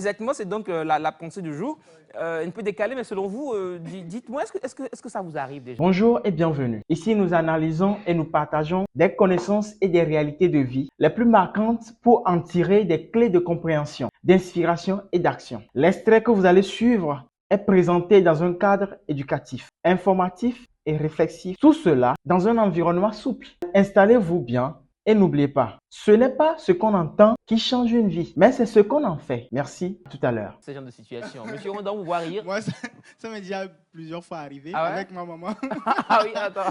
Exactement, c'est donc la pensée du jour. Un peu décalée, mais selon vous, dites-moi, est-ce que ça vous arrive déjà? Bonjour et bienvenue. Ici, nous analysons et nous partageons des connaissances et des réalités de vie les plus marquantes pour en tirer des clés de compréhension, d'inspiration et d'action. L'extrait que vous allez suivre est présenté dans un cadre éducatif, informatif et réflexif. Tout cela dans un environnement souple. Installez-vous bien. Et n'oubliez pas, ce n'est pas ce qu'on entend qui change une vie, mais c'est ce qu'on en fait. Merci, à tout à l'heure. Ce genre de situation. Monsieur Rondon, vous voyez rire? Moi, ça m'est déjà plusieurs fois arrivé avec ma maman. Ah oui, attends,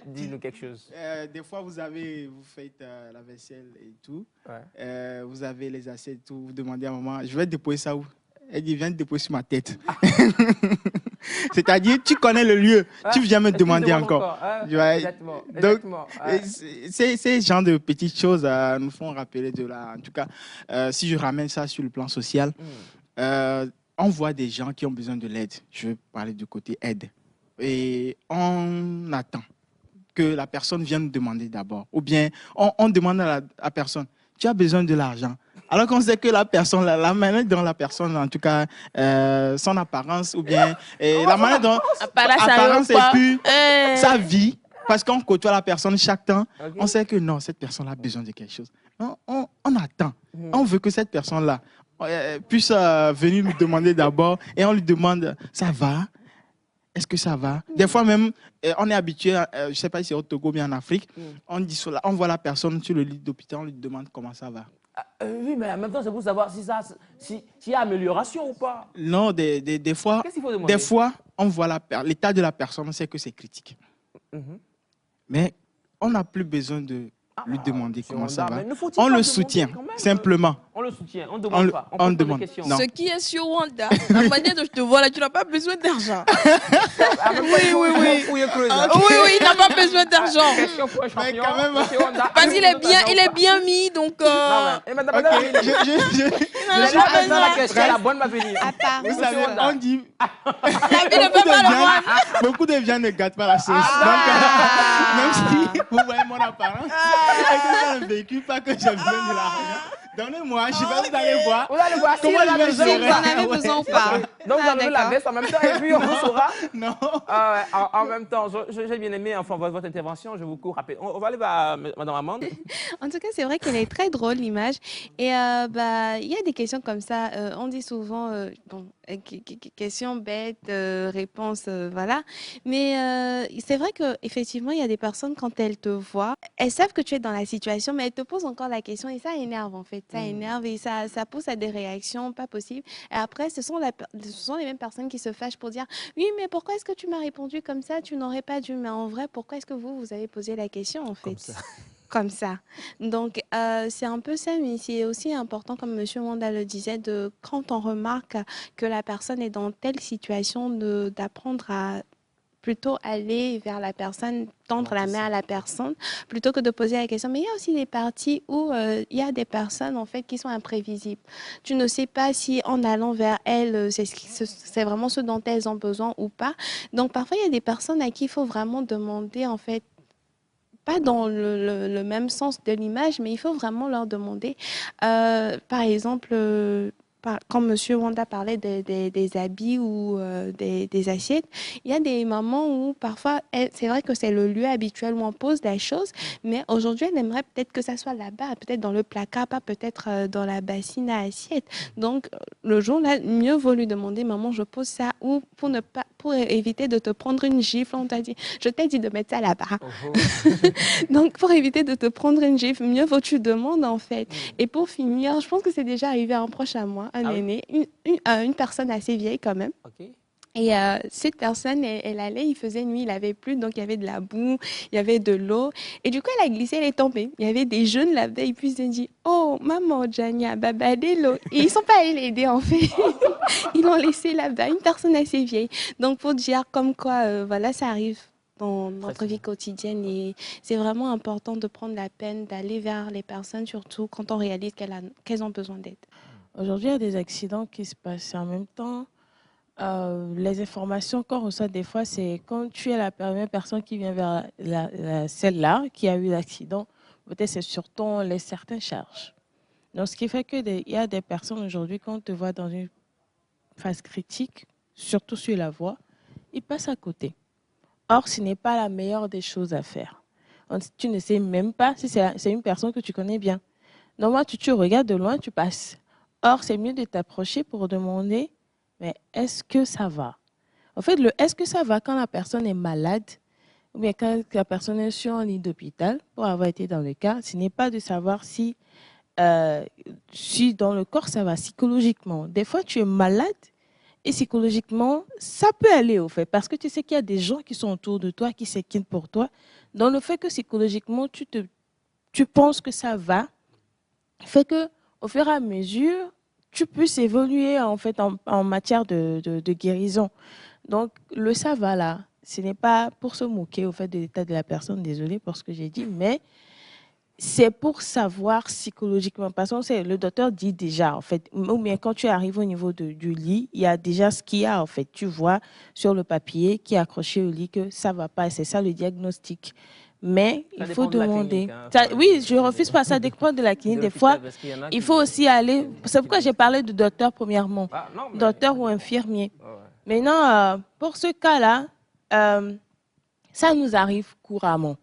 dis-nous quelque chose. Des fois, vous faites la vaisselle et tout. Ouais. Vous avez les assiettes et tout. Vous demandez à maman, je vais déposer ça où? Elle dit, viens te déposer sur ma tête. C'est-à-dire, tu connais le lieu, tu viens me demander encore. Exactement. Donc, ces genres de petites choses nous font rappeler de la... En tout cas, si je ramène ça sur le plan social, on voit des gens qui ont besoin de l'aide. Je vais parler du côté aide. Et on attend que la personne vienne demander d'abord. Ou bien, on demande à la personne, tu as besoin de l'argent. Alors qu'on sait que la personne, la manière dont la personne, en tout cas, son apparence, ou bien la manière dont apparence et puis sa vie, parce qu'on côtoie la personne chaque temps, on sait que non, cette personne a besoin de quelque chose. On attend. On veut que cette personne-là puisse venir nous demander d'abord et on lui demande, ça va? Est-ce que ça va? Des fois même, on est habitué, je ne sais pas si c'est au Togo ou bien en Afrique, on voit la personne sur le lit d'hôpital, on lui demande comment ça va. Oui, mais en même temps, c'est pour savoir s'il y a amélioration ou pas. Non, des fois, on voit l'état de la personne, on sait que c'est critique. Mais on n'a plus besoin de lui demander comment ça va. On le soutient, simplement. On le soutient, on ne demande pas. On demande. Ce qui est sur Wanda, la manière dont je te vois là, tu n'as pas besoin d'argent. Oui, il n'a pas besoin d'argent. Question pour un champion. Parce qu'il est bien mis, donc... La bonne va venir. Vous savez, on dit... La vie ne peut pas le voir. Beaucoup de viande ne gâtent pas la sauce. Donc, même si vous voyez mon apparence, et que ça ne véhicule pas que j'ai besoin de l'argent. Donnez-moi, je sais pas si vous allez voir. Vous allez voir si vous en avez besoin ou pas. Donc, vous enlevez la veste en même temps et puis on vous saura. Non. En même temps, j'ai bien aimé enfin, votre intervention. Je vous cours rapide. On va aller vers Madame Amande. En tout cas, c'est vrai qu'elle est très drôle, l'image. Et il y a des questions comme ça. On dit souvent, questions bêtes, réponses, voilà. Mais c'est vrai qu'effectivement, il y a des personnes, quand elles te voient, elles savent que tu es dans la situation, mais elles te posent encore la question et ça énerve, en fait. Ça énerve et ça pousse à des réactions pas possibles. Et après, ce sont les mêmes personnes qui se fâchent pour dire « Oui, mais pourquoi est-ce que tu m'as répondu comme ça? Tu n'aurais pas dû. » Mais en vrai, pourquoi est-ce que vous avez posé la question, en fait? Comme ça. Donc, c'est un peu ça, mais c'est aussi important, comme M. Wanda le disait, quand on remarque que la personne est dans telle situation, d'apprendre à plutôt aller vers la personne, tendre la main à la personne, plutôt que de poser la question. Mais il y a aussi des parties où il y a des personnes, en fait, qui sont imprévisibles. Tu ne sais pas si, en allant vers elles, c'est vraiment ce dont elles ont besoin ou pas. Donc, parfois, il y a des personnes à qui il faut vraiment demander, en fait, pas dans le même sens de l'image, mais il faut vraiment leur demander. Par exemple, quand M. Wanda parlait des habits ou des assiettes, il y a des moments où parfois, c'est vrai que c'est le lieu habituel où on pose la chose, mais aujourd'hui, elle aimerait peut-être que ça soit là-bas, peut-être dans le placard, pas peut-être dans la bassine à assiette. Donc, le jour-là, mieux vaut lui demander, maman, je pose ça où pour éviter de te prendre une gifle. On t'a dit, je t'ai dit de mettre ça là-bas. Donc, pour éviter de te prendre une gifle, mieux vaut tu demandes, en fait. Et pour finir, je pense que c'est déjà arrivé à un proche à moi, un aîné, une personne assez vieille quand même. Et cette personne, elle allait, il faisait nuit, il avait plu, donc il y avait de la boue, il y avait de l'eau. Et du coup, elle a glissé, elle est tombée. Il y avait des jeunes là-bas, et puis ils ont dit, oh, maman, Jania, baba, de l'eau. Et ils ne sont pas allés l'aider, en fait. Ils l'ont laissé là-bas, une personne assez vieille. Donc, pour dire comme quoi, voilà, ça arrive dans notre vie quotidienne et c'est vraiment important de prendre la peine d'aller vers les personnes, surtout quand on réalise qu'elles ont besoin d'aide. Aujourd'hui, il y a des accidents qui se passent en même temps. Les informations qu'on reçoit des fois, c'est quand tu es la première personne qui vient vers celle-là qui a eu l'accident, peut-être c'est sur ton les certaines charges. Donc, ce qui fait qu'il y a des personnes aujourd'hui, quand on te voit dans une phase critique, surtout sur la voix, ils passent à côté. Or, ce n'est pas la meilleure des choses à faire. Tu ne sais même pas si c'est une personne que tu connais bien. Donc, moi, tu regardes de loin, tu passes. Or, c'est mieux de t'approcher pour demander, mais est-ce que ça va? En fait, le est-ce que ça va quand la personne est malade ou bien quand la personne est sur un lit d'hôpital, pour avoir été dans le cas, ce n'est pas de savoir si dans le corps ça va psychologiquement. Des fois, tu es malade et psychologiquement, ça peut aller au fait, parce que tu sais qu'il y a des gens qui sont autour de toi, qui s'inquiètent pour toi. Dans le fait que psychologiquement, tu penses que ça va, fait que au fur et à mesure, tu puisses évoluer en fait en matière de guérison. Donc, le ça va là, ce n'est pas pour se moquer au fait de l'état de la personne, désolé pour ce que j'ai dit, mais c'est pour savoir psychologiquement. Parce que le docteur dit déjà, en fait, ou bien quand tu arrives au niveau du lit, il y a déjà ce qu'il y a, en fait. Tu vois sur le papier qui est accroché au lit que ça ne va pas. C'est ça le diagnostic. Mais il faut demander. Clinique, hein, oui, je refuse pas, ça dépend de la clinique. Des fois, il faut aussi aller. C'est pourquoi j'ai parlé de docteur premièrement. Ah, non, mais... Docteur ou infirmier. Ouais. Maintenant, pour ce cas-là, ça nous arrive couramment.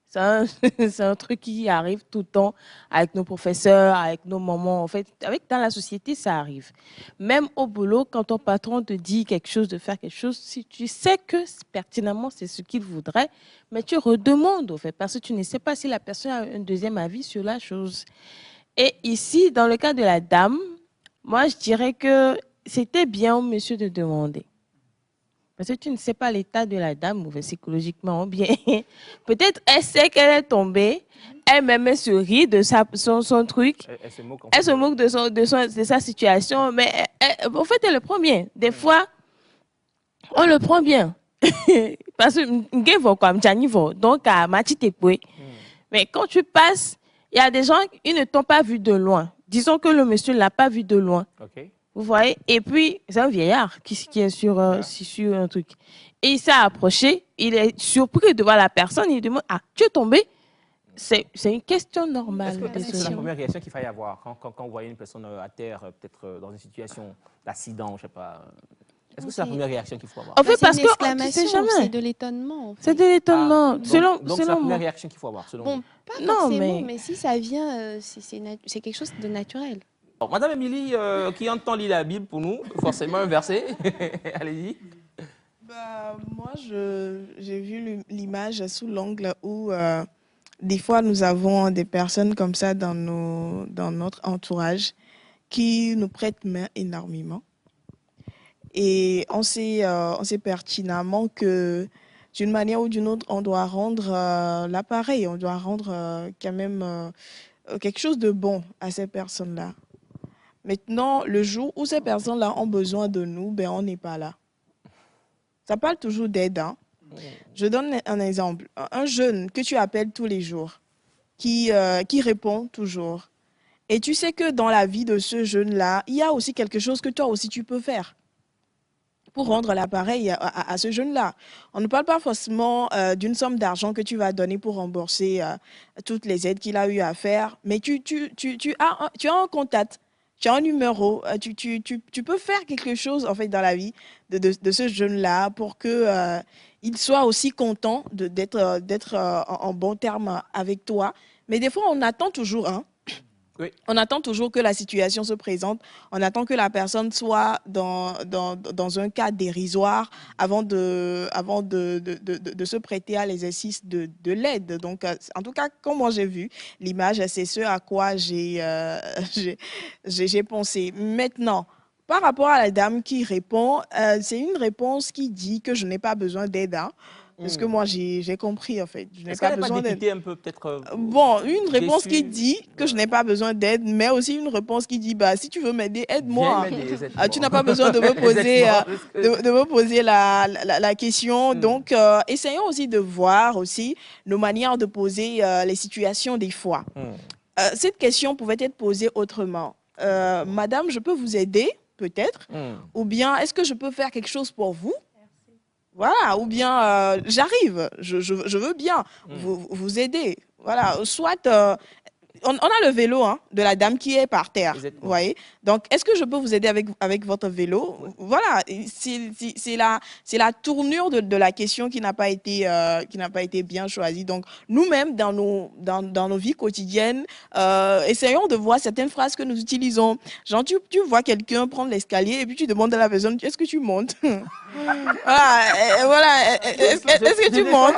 C'est un truc qui arrive tout le temps avec nos professeurs, avec nos mamans. En fait, dans la société, ça arrive. Même au boulot, quand ton patron te dit quelque chose, de faire quelque chose, si tu sais que pertinemment c'est ce qu'il voudrait, mais tu redemandes, au fait, parce que tu ne sais pas si la personne a un deuxième avis sur la chose. Et ici, dans le cas de la dame, moi, je dirais que c'était bien au monsieur de demander. Parce que tu ne sais pas l'état de la dame, psychologiquement, ou bien. Peut-être elle sait qu'elle est tombée, elle-même elle se rit de son truc. Elle se moque, elle se moque de sa situation, mais en fait, elle le prend bien. Des fois, on le prend bien. Parce que donc, à mais quand tu passes, il y a des gens, ils ne t'ont pas vu de loin. Disons que le monsieur ne l'a pas vu de loin. OK. Vous voyez? Et puis, c'est un vieillard qui est sur un truc. Et il s'est approché, il est surpris de voir la personne, il demande, ah, tu es tombé? C'est une question normale. Est-ce que c'est la première réaction qu'il faille avoir quand vous voyez une personne à terre, peut-être dans une situation d'accident, je ne sais pas. Est-ce que c'est la première réaction qu'il faut avoir? En fait, parce que c'est de l'étonnement. En fait. C'est de l'étonnement. Donc c'est la première réaction qu'il faut avoir, selon vous. Pas forcément, mais si ça vient, c'est quelque chose de naturel. Bon, Madame Émilie, qui entend lire la Bible pour nous, forcément un verset. Allez-y. Moi, j'ai vu l'image sous l'angle où des fois nous avons des personnes comme ça dans notre entourage qui nous prêtent main énormément. Et on sait pertinemment que d'une manière ou d'une autre, on doit rendre l'appareil, on doit rendre quand même quelque chose de bon à ces personnes-là. Maintenant, le jour où ces personnes-là ont besoin de nous, ben, on n'est pas là. Ça parle toujours d'aide. Hein. Je donne un exemple. Un jeune que tu appelles tous les jours, qui répond toujours. Et tu sais que dans la vie de ce jeune-là, il y a aussi quelque chose que toi aussi tu peux faire pour rendre l'appareil à ce jeune-là. On ne parle pas forcément d'une somme d'argent que tu vas donner pour rembourser toutes les aides qu'il a eu à faire, mais tu as un contact. Tu as un numéro, tu peux faire quelque chose en fait dans la vie de ce jeune-là pour que il soit aussi content d'être en bon terme avec toi. Mais des fois, on attend toujours, hein. Oui. On attend toujours que la situation se présente. On attend que la personne soit dans un cas dérisoire avant de se prêter à l'exercice de l'aide. Donc, en tout cas, comme moi j'ai vu l'image, c'est ce à quoi j'ai pensé. Maintenant, par rapport à la dame qui répond, c'est une réponse qui dit que je n'ai pas besoin d'aide. Hein. Parce que moi, j'ai compris, en fait. Je n'ai pas besoin d'aide. un peu, peut-être. Bon, une réponse qui dit que je n'ai pas besoin d'aide, mais aussi une réponse qui dit, bah, si tu veux m'aider, aide-moi. Tu n'as pas besoin de me poser, la question. Donc, essayons aussi de voir aussi nos manières de poser les situations des fois. Cette question pouvait être posée autrement. Madame, je peux vous aider, peut-être? Ou bien, est-ce que je peux faire quelque chose pour vous? Voilà, ou bien j'arrive, je veux bien vous aider. Voilà, soit on a le vélo hein, de la dame qui est par terre. Exactement. Vous voyez? Donc, est-ce que je peux vous aider avec votre vélo? Voilà, c'est la tournure de la question qui n'a pas été bien choisie. Donc, nous-mêmes, dans nos vies quotidiennes, essayons de voir certaines phrases que nous utilisons. Genre, tu vois quelqu'un prendre l'escalier et puis tu demandes à la personne, est-ce que tu montes? Voilà, est-ce que tu montes?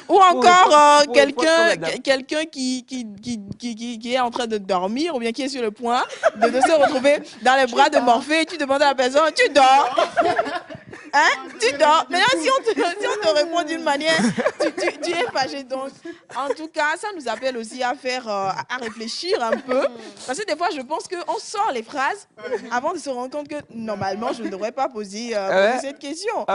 Ou encore quelqu'un qui est en train de dormir ou bien qui est sur le point de se retrouver dans les bras de Morphée et tu demandes à la personne, tu dors? Hein? Tu dors? Mais là, si on te répond d'une manière, tu es fâché. Donc, en tout cas, ça nous appelle aussi à faire, à réfléchir un peu. Parce que des fois, je pense qu'on sort les phrases avant de se rendre compte que normalement, je ne devrais pas poser cette question.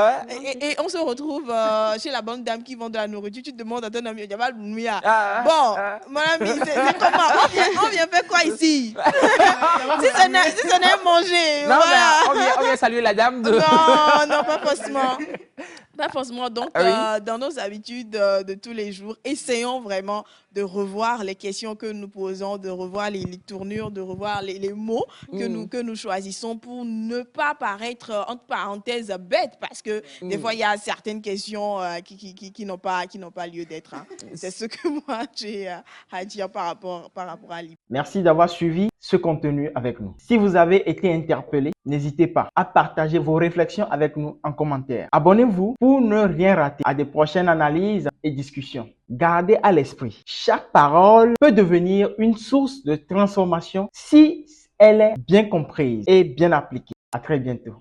Et on se retrouve chez la bonne dame qui vend de la nourriture. Tu te demandes à ton ami, il y a pas de mouillard. Bon, mon ami, c'est comment? On vient faire quoi ici? Si ça n'est manger. Non, voilà. mais on vient saluer la dame. Non, pas forcément. Pas forcément. Donc, dans nos habitudes de tous les jours, essayons vraiment de revoir les questions que nous posons, de revoir les tournures, de revoir les mots que nous choisissons pour ne pas paraître, entre parenthèses, bêtes. Parce que des fois, il y a certaines questions qui n'ont pas lieu d'être. Hein. C'est ce que moi, j'ai à dire par rapport à l'IP. Merci d'avoir suivi ce contenu avec nous. Si vous avez été interpellé, n'hésitez pas à partager vos réflexions avec nous en commentaire. Abonnez-vous pour ne rien rater à des prochaines analyses et discussions. Gardez à l'esprit, chaque parole peut devenir une source de transformation si elle est bien comprise et bien appliquée. À très bientôt.